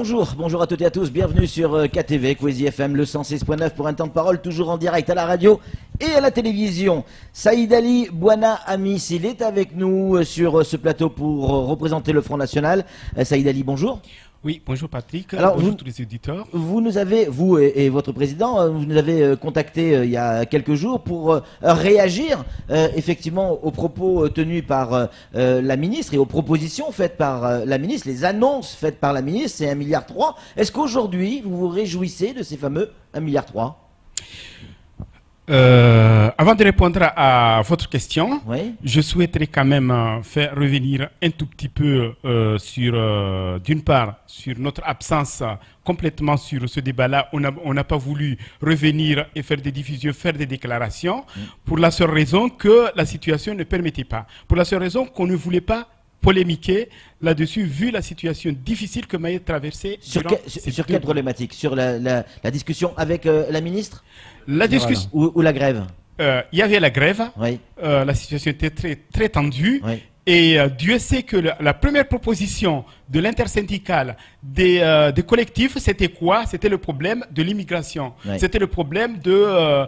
Bonjour, bonjour à toutes et à tous, bienvenue sur KTV, Kwezi FM, le 106.9 pour un temps de parole, toujours en direct à la radio et à la télévision. Saïd Ali Bouana Amis, il est avec nous sur ce plateau pour représenter le Front National. Saïd Ali, bonjour. Oui, bonjour Patrick, alors, bonjour tous les auditeurs. Vous nous avez, vous et votre président, vous nous avez contacté il y a quelques jours pour réagir effectivement aux propos tenus par la ministre et aux propositions faites par la ministre, les annonces faites par la ministre, c'est 1,3 milliard. Est-ce qu'aujourd'hui vous vous réjouissez de ces fameux 1,3 milliard? Avant de répondre à votre question, oui, je souhaiterais quand même faire revenir un tout petit peu sur, d'une part, sur notre absence complètement sur ce débat-là. On n'a pas voulu revenir et faire des diffusions, faire des déclarations, pour la seule raison que la situation ne permettait pas. Pour la seule raison qu'on ne voulait pas polémiquer là-dessus, vu la situation difficile que Mayotte traversait. Sur quelle problématique? Sur la discussion avec la ministre? La discussion ou la grève? Il y avait la grève, oui. La situation était très tendue, oui. Et Dieu sait que la première proposition de l'intersyndicale des collectifs, c'était quoi? C'était le problème de l'immigration. Oui. C'était le problème de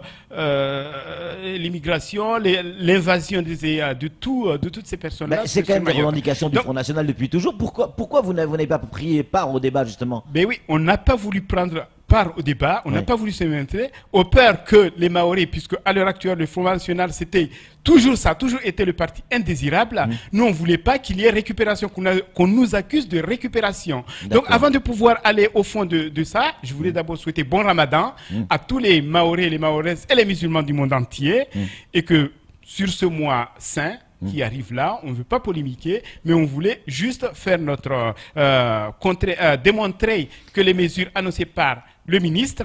l'immigration, l'invasion de toutes ces personnes-là. C'est quand même des revendications du Front National depuis toujours. Pourquoi vous n'avez pas pris part au débat, justement? Ben oui, on n'a pas voulu prendre part au débat, on n'a pas voulu se mettre au peur que les Maoris, puisque à l'heure actuelle, le Front National, c'était toujours ça, toujours été le parti indésirable. Nous, on ne voulait pas qu'il y ait récupération, qu'on nous accuse de récupération. Donc, avant de pouvoir aller au fond de ça, je voulais d'abord souhaiter bon Ramadan à tous les Maoris, les Maoraises et les musulmans du monde entier, et que sur ce mois saint qui arrive là, on ne veut pas polémiquer, mais on voulait juste faire notre démontrer que les mesures annoncées par le ministre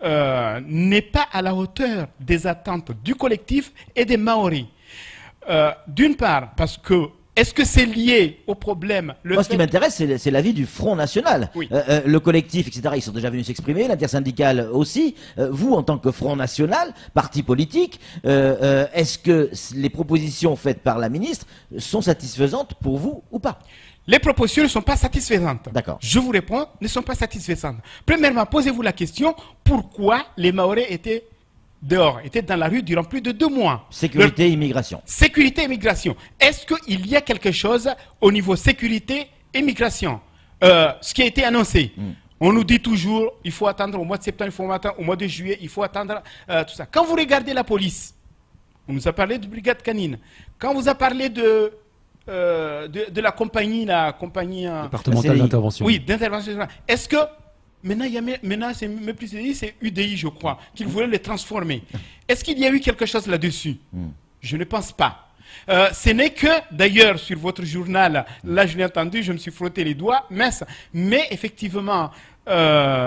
n'est pas à la hauteur des attentes du collectif et des Maoris. D'une part, parce que est-ce que c'est lié au problème? Moi, ce qui m'intéresse, c'est l'avis du Front National. Oui. Le collectif, etc., ils sont déjà venus s'exprimer, l'intersyndicale aussi. Vous, en tant que Front National, parti politique, est-ce que les propositions faites par la ministre sont satisfaisantes pour vous ou pas? Les propositions ne sont pas satisfaisantes. D'accord. Je vous réponds, ne sont pas satisfaisantes. Premièrement, posez-vous la question, pourquoi les Maoris étaient dehors, étaient dans la rue durant plus de 2 mois? Sécurité, immigration. Sécurité, immigration. Est-ce qu'il y a quelque chose au niveau sécurité, immigration? Ce qui a été annoncé. On nous dit toujours, il faut attendre au mois de septembre, il faut attendre au mois de juillet, il faut attendre tout ça. Quand vous regardez la police, on nous a parlé de brigade canine. Quand on vous a parlé de la compagnie départementale d'intervention. Oui, d'intervention. Est-ce que maintenant c'est même plus c'est UDI, je crois, qu'ils voulaient les transformer. Est-ce qu'il y a eu quelque chose là-dessus? Je ne pense pas. Ce n'est que, d'ailleurs, sur votre journal, là je l'ai entendu, je me suis frotté les doigts, mince. Mais effectivement,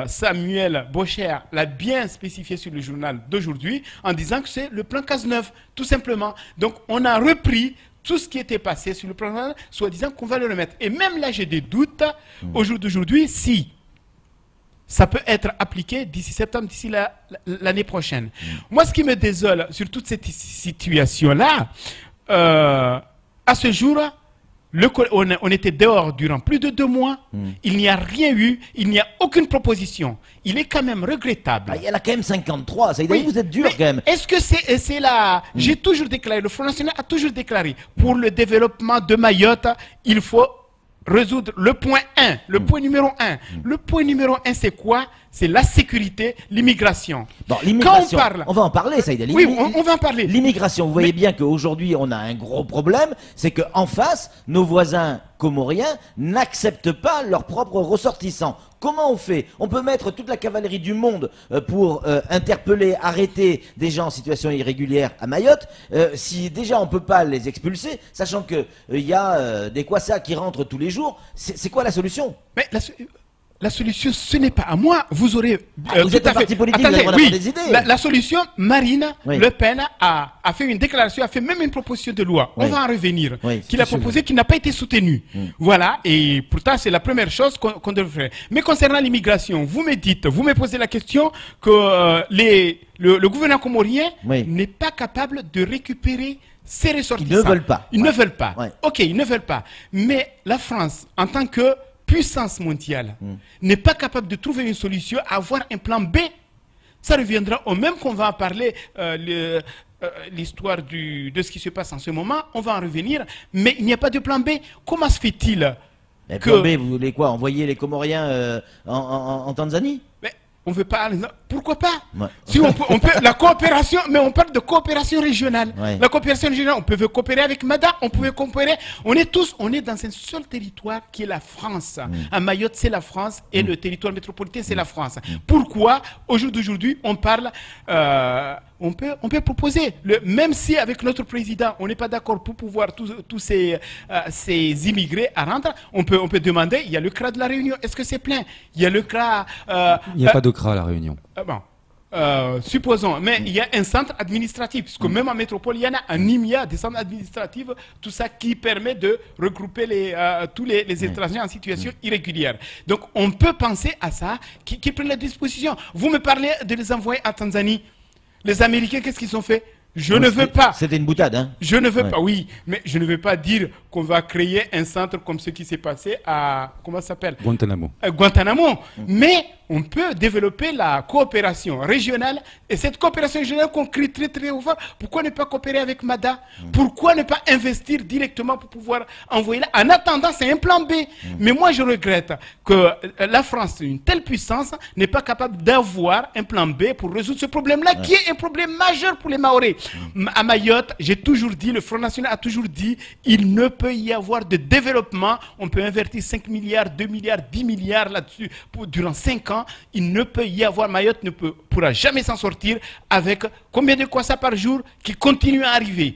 Samuel Bocher l'a bien spécifié sur le journal d'aujourd'hui en disant que c'est le plan Cazeneuve, tout simplement. Donc on a repris tout ce qui était passé sur le plan, soi-disant qu'on va le remettre. Et même là, j'ai des doutes, au jour d'aujourd'hui, si ça peut être appliqué d'ici septembre, d'ici l'année prochaine. Moi, ce qui me désole sur toute cette situation-là, à ce jour, on était dehors durant plus de 2 mois. Il n'y a rien eu, il n'y a aucune proposition. Il est quand même regrettable. Il y en a quand même 53, ça veut dire que vous êtes dur quand même. Est-ce que c'est là? J'ai toujours déclaré, le Front National a toujours déclaré, pour le développement de Mayotte, il faut résoudre le point 1, le point numéro 1. Le point numéro 1, c'est quoi? C'est la sécurité, l'immigration. Bon, l'immigration, quand on parle... on va en parler, Saïd Ali. Oui, on va en parler. L'immigration, vous voyez bien qu'aujourd'hui, on a un gros problème, c'est qu'en face, nos voisins comoriens n'acceptent pas leurs propres ressortissants. Comment on fait? On peut mettre toute la cavalerie du monde pour interpeller, arrêter des gens en situation irrégulière à Mayotte. Si déjà on ne peut pas les expulser, sachant qu'il y a des Kwassa qui rentrent tous les jours, c'est quoi la solution? Mais la solution, ce n'est pas à moi. Vous aurez... vous êtes un parti politique, vous avez oui, des idées. La solution, Marine Le Pen a fait une déclaration, a fait même une proposition de loi. On va en revenir. Qu'il a proposé, qui n'a pas été soutenue. Voilà, et pourtant, c'est la première chose qu'on devrait faire. Mais concernant l'immigration, vous me posez la question que le gouvernement comorien n'est pas capable de récupérer ses ressortissants. Ils ne veulent pas. Ils ne veulent pas. Ok, ils ne veulent pas. Mais la France, en tant que puissance mondiale n'est pas capable de trouver une solution, avoir un plan B, ça reviendra au même qu'on va en parler, l'histoire de ce qui se passe en ce moment, on va en revenir, mais il n'y a pas de plan B. Comment se fait-il que... Plan B, vous voulez quoi? Envoyer les Comoriens en Tanzanie? Mais on veut pas. Pourquoi pas? Ouais. Si on peut, la coopération, mais on parle de coopération régionale. Ouais. La coopération régionale, on peut coopérer avec Mada, on peut coopérer. On est dans un seul territoire qui est la France. À Mayotte, c'est la France et le territoire métropolitain, c'est la France. Pourquoi, au jour d'aujourd'hui, on parle. On peut proposer, même si avec notre président, on n'est pas d'accord pour pouvoir tous ces immigrés à rentrer, on peut demander, il y a le CRA de la Réunion, est-ce que c'est plein? Il y a le CRA... il n'y a pas de CRA à la Réunion. Supposons, mais il y a un centre administratif, parce que même en métropole, il y en a un NIMIA, des centres administratifs, tout ça qui permet de regrouper tous les étrangers en situation irrégulière. Donc on peut penser à ça, qui prennent la disposition. Vous me parlez de les envoyer à Tanzanie. Les Américains, qu'est-ce qu'ils ont fait? Je ne veux pas. C'était une boutade, hein? Je ne veux pas, oui, mais je ne veux pas dire qu'on va créer un centre comme ce qui s'est passé à, comment ça s'appelle? Guantanamo. Guantanamo. Mais on peut développer la coopération régionale, et cette coopération régionale qu'on crie très très fort. Pourquoi ne pas coopérer avec Mada? Pourquoi ne pas investir directement pour pouvoir envoyer là? En attendant, c'est un plan B. Mais moi, je regrette que la France, une telle puissance, n'est pas capable d'avoir un plan B pour résoudre ce problème-là, qui est un problème majeur pour les Mahorais. À Mayotte, j'ai toujours dit, le Front National a toujours dit, il ne peut y avoir de développement. On peut investir 5 milliards, 2 milliards, 10 milliards là-dessus durant 5 ans. Il ne peut y avoir, Mayotte ne pourra jamais s'en sortir avec combien de quoi ça par jour qui continue à arriver.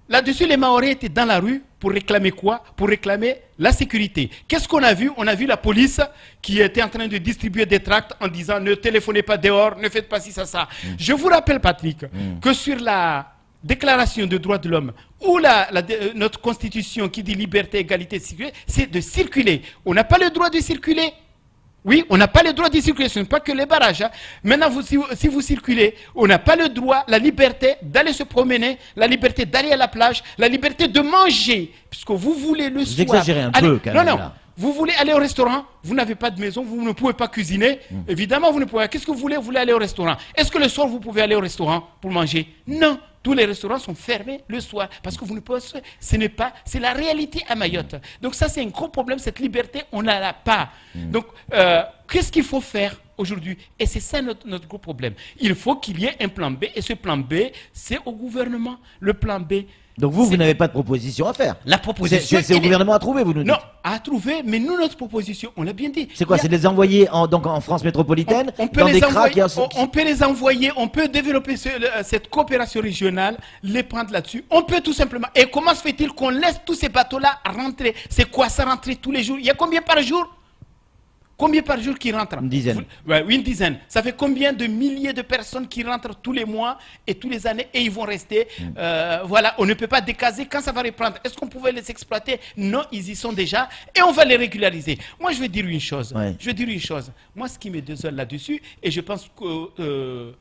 Là-dessus, les Mahorais étaient dans la rue pour réclamer quoi? Pour réclamer la sécurité. Qu'est-ce qu'on a vu? On a vu la police qui était en train de distribuer des tracts en disant ne téléphonez pas dehors, ne faites pas ci, ça. Je vous rappelle, Patrick, que sur la Déclaration des droits de l'homme ou notre constitution qui dit liberté, égalité, sécurité, c'est de circuler. On n'a pas le droit de circuler. Oui, on n'a pas le droit de circuler, ce n'est pas que les barrages. Hein. Maintenant, si vous circulez, on n'a pas le droit, la liberté d'aller se promener, la liberté d'aller à la plage, la liberté de manger, puisque vous voulez le soir... Vous exagérez un peu, quand même. Non. Vous voulez aller au restaurant, vous n'avez pas de maison, vous ne pouvez pas cuisiner. Évidemment, vous ne pouvez pas. Qu'est-ce que vous voulez? Vous voulez aller au restaurant. Est-ce que le soir, vous pouvez aller au restaurant pour manger? Non. Tous les restaurants sont fermés le soir parce que vous ne pouvez pas. C'est la réalité à Mayotte. Donc ça, c'est un gros problème. Cette liberté, on ne l'a pas. Donc, qu'est-ce qu'il faut faire aujourd'hui? Et c'est ça notre gros problème. Il faut qu'il y ait un plan B. Et ce plan B, c'est au gouvernement. Le plan B. Donc vous n'avez pas de proposition à faire. La proposition, c'est au gouvernement à trouver, vous nous dites. Non, à trouver, mais nous, notre proposition, on l'a bien dit. C'est quoi? C'est de les envoyer en France métropolitaine, on peut les envoyer, on peut développer cette coopération régionale, les prendre là-dessus. On peut tout simplement. Et comment se fait-il qu'on laisse tous ces bateaux-là rentrer? C'est quoi ça, rentrer tous les jours? Il y a combien par jour? Combien par jour qui rentrent? Une dizaine. Oui, une dizaine. Ça fait combien de milliers de personnes qui rentrent tous les mois et tous les années et ils vont rester. Voilà, on ne peut pas décaser quand ça va reprendre. Est-ce qu'on pouvait les exploiter? Non, ils y sont déjà et on va les régulariser. Moi, je vais dire une chose. Moi, ce qui me désole là-dessus, et je pense que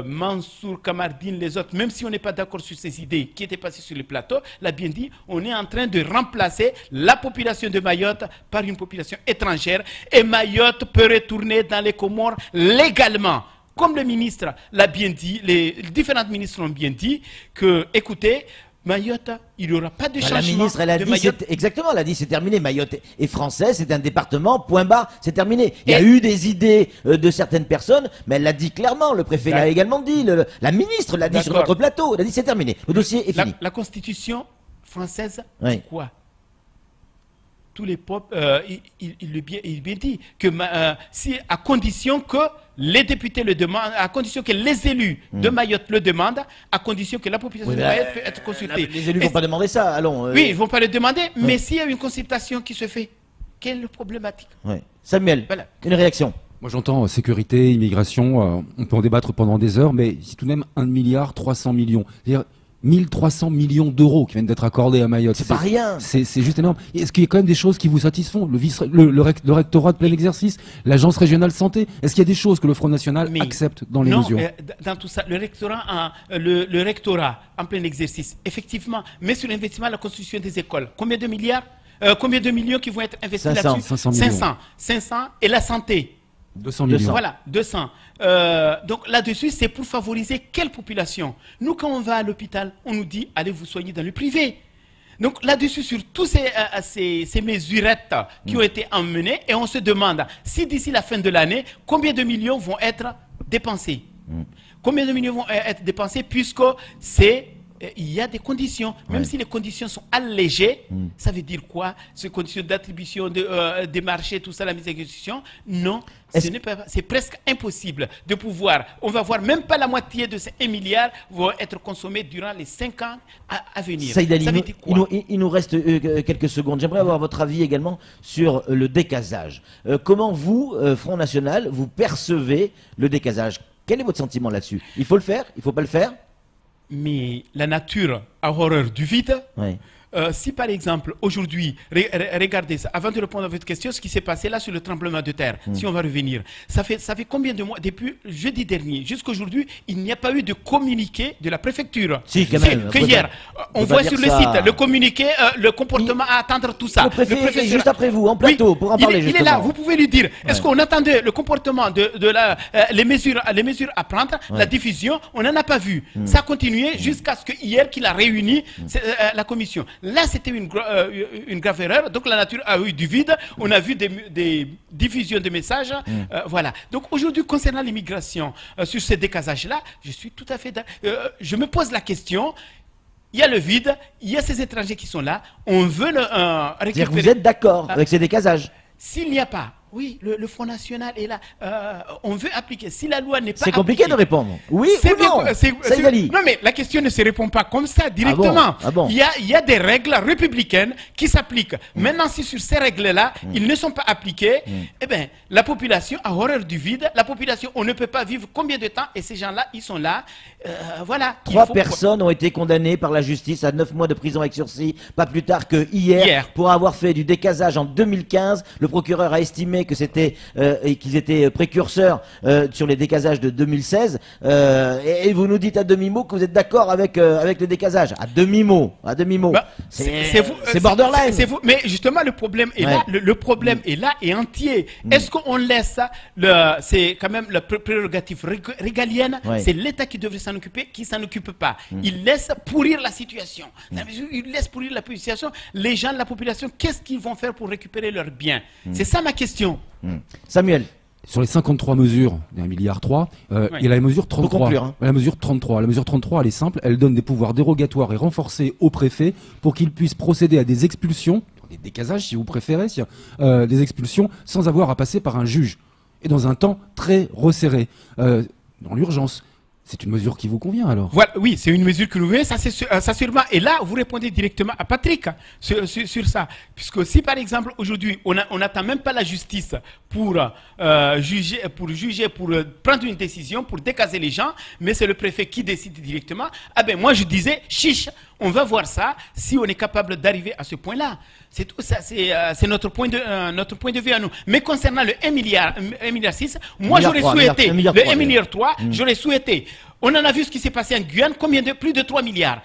Mansour, Kamardine, les autres, même si on n'est pas d'accord sur ces idées qui étaient passées sur le plateau, l'a bien dit, on est en train de remplacer la population de Mayotte par une population étrangère et Mayotte peut retourner dans les Comores légalement. Comme le ministre l'a bien dit, les différents ministres l'ont bien dit, que, écoutez, Mayotte, il n'y aura pas de changement. La ministre, elle a dit, exactement, elle a dit c'est terminé. Mayotte est français, c'est un département, point barre, c'est terminé. Il y a eu des idées de certaines personnes, mais elle l'a dit clairement. Le préfet l'a également dit, la ministre l'a dit sur notre plateau. Elle a dit c'est terminé. Le dossier est fini. La Constitution française, c'est quoi? Tous les peuples, il bien dit que si à condition que les députés le demandent, à condition que les élus de Mayotte le demandent, à condition que la population de Mayotte peut être consultée. Les élus ne vont pas demander ça, allons. Oui, ils ne vont pas le demander, mais s'il y a une consultation qui se fait, quelle problématique? Samuel, une réaction? Moi j'entends sécurité, immigration, on peut en débattre pendant des heures, mais c'est tout de même 1,3 milliard. C'est-à-dire 1300 millions d'euros qui viennent d'être accordés à Mayotte. C'est pas rien. C'est juste énorme. Est-ce qu'il y a quand même des choses qui vous satisfont? Le rectorat de plein exercice, l'agence régionale santé. Est-ce qu'il y a des choses que le Front National accepte dans les mesures? Dans tout ça, le rectorat en plein exercice, effectivement, mais sur l'investissement, la construction des écoles. Combien de milliards? Combien de millions qui vont être investis 500, là-dessus? 500 millions. 500. Et la santé? 200 millions. Voilà, 200. Donc là-dessus, c'est pour favoriser quelle population? Nous, quand on va à l'hôpital, on nous dit, allez vous soigner dans le privé. Donc là-dessus, sur toutes ces mesurettes qui ont été emmenées, et on se demande si d'ici la fin de l'année, combien de millions vont être dépensés? Combien de millions vont être dépensés, puisque il y a des conditions. Même si les conditions sont allégées, ça veut dire quoi? Ces conditions d'attribution des marchés, tout ça, la mise à exécution? Non, c'est presque impossible de pouvoir. On va voir même pas la moitié de ces 1 milliard vont être consommés durant les 5 ans à venir. Saïd Ali, ça veut dire quoi? il nous reste quelques secondes. J'aimerais avoir votre avis également sur le décasage. Comment vous, Front National, vous percevez le décasage? Quel est votre sentiment là-dessus? Il faut le faire? Il ne faut pas le faire? Mais la nature a horreur du vide. Oui. Si par exemple, aujourd'hui, regardez ça, avant de répondre à votre question, ce qui s'est passé là sur le tremblement de terre, si on va revenir, ça fait combien de mois, depuis jeudi dernier, jusqu'aujourd'hui, il n'y a pas eu de communiqué de la préfecture. Si, quand même. Que hier, on voit sur le site le communiqué, le comportement à attendre, tout ça. Le préfet est juste après vous, en plateau, pour en parler il justement. est là, vous pouvez lui dire, est-ce qu'on attendait le comportement les mesures à prendre, la diffusion, on n'en a pas vu. Ça a continué jusqu'à ce que hier qu'il a réuni la commission. Là, c'était une grave erreur. Donc, la nature a eu du vide. On a vu des diffusions de messages. Voilà. Donc, aujourd'hui, concernant l'immigration, sur ces décasages-là, je suis tout à fait je me pose la question. Il y a le vide. Il y a ces étrangers qui sont là. On veut récupérer. Vous êtes d'accord avec ces décasages? S'il n'y a pas, oui, le Front National est là. On veut appliquer. Si la loi n'est pas C'est compliqué de répondre. Oui ou non? Saïd Ali. Non, mais la question ne se répond pas comme ça directement. Ah bon? Il y a des règles républicaines qui s'appliquent. Maintenant, si sur ces règles-là, ils ne sont pas appliqués, eh bien, la population a horreur du vide. La population, on ne peut pas vivre combien de temps? Et ces gens-là, ils sont là. Voilà. 3 personnes ont été condamnées par la justice à 9 mois de prison avec sursis, pas plus tard que hier. Pour avoir fait du décasage en 2015. Le procureur a estimé que c'était qu'ils étaient précurseurs sur les décasages de 2016. Et vous nous dites à demi-mot que vous êtes d'accord avec le décasage. À demi-mot. Bah, c'est borderline. C'est vous. Mais justement, le problème est là. Le problème est là et entier. Est-ce qu'on laisse c'est quand même la prérogative régalienne. C'est l'État qui devrait s'en occuper, qui s'en occupe pas. Il laisse pourrir la situation. Il laisse pourrir la situation. Les gens, la population, qu'est-ce qu'ils vont faire pour récupérer leurs biens? C'est ça ma question. Samuel. Sur les 53 mesures, il y a 1,3 milliard, il y a la mesure 33. Conclure, hein. La mesure 33. La mesure 33, elle est simple, elle donne des pouvoirs dérogatoires et renforcés au préfet pour qu'il puisse procéder à des expulsions, des décasages si vous préférez, des expulsions sans avoir à passer par un juge. Et dans un temps très resserré, dans l'urgence. C'est une mesure qui vous convient alors? Voilà, oui, c'est une mesure qui nous convient, ça sûrement. Et là, vous répondez directement à Patrick sur ça. Puisque si par exemple aujourd'hui, on n'attend même pas la justice pour juger, pour prendre une décision, pour décaser les gens, mais c'est le préfet qui décide directement, ah ben moi je disais, chiche, on va voir ça, si on est capable d'arriver à ce point-là. C'est tout ça, c'est notre point de vue à nous. Mais concernant le 1,6 milliard, moi j'aurais souhaité, le 1,3 milliard, j'aurais souhaité. On en a vu ce qui s'est passé en Guyane, plus de 3 milliards.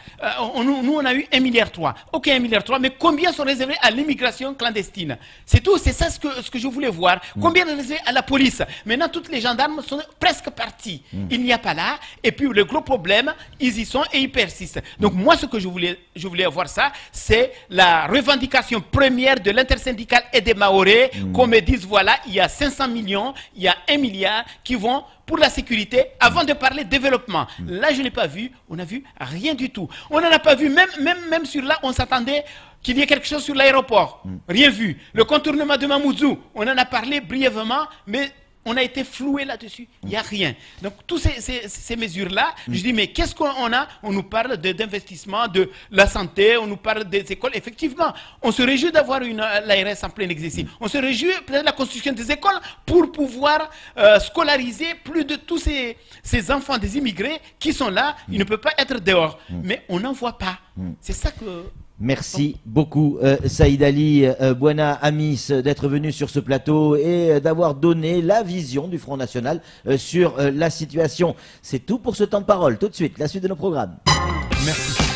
Nous, on a eu 1,3 milliard. Ok, 1,3 milliard, mais combien sont réservés à l'immigration clandestine? C'est tout, c'est ça ce que je voulais voir. Combien sont réservés à la police? Maintenant, toutes les gendarmes sont presque partis. Il n'y a pas là. Et puis, le gros problème, ils y sont et ils persistent. Donc, moi, ce que je voulais avoir ça, c'est la revendication première de l'intersyndicale et des Mahorais, qu'on me dise, voilà, il y a 500 millions, il y a 1 milliard qui vont pour la sécurité, avant de parler développement. Là, je n'ai pas vu, on n'a vu rien du tout. On n'en a pas vu, même sur là, on s'attendait qu'il y ait quelque chose sur l'aéroport. Rien vu. Le contournement de Mamoudzou, on en a parlé brièvement, mais on a été floué là-dessus. Il n'y a rien. Donc, toutes ces mesures-là, je dis, mais qu'est-ce qu'on a? On nous parle d'investissement, de la santé, on nous parle des écoles. Effectivement, on se réjouit d'avoir l'ARS en plein exercice. On se réjouit peut-être de la construction des écoles pour pouvoir scolariser plus de tous ces enfants des immigrés qui sont là. Ils ne peuvent pas être dehors. Mais on n'en voit pas. C'est ça que... Merci beaucoup Saïd Ali Bouana Amis d'être venu sur ce plateau et d'avoir donné la vision du Front National sur la situation. C'est tout pour ce temps de parole. Tout de suite, la suite de nos programmes. Merci.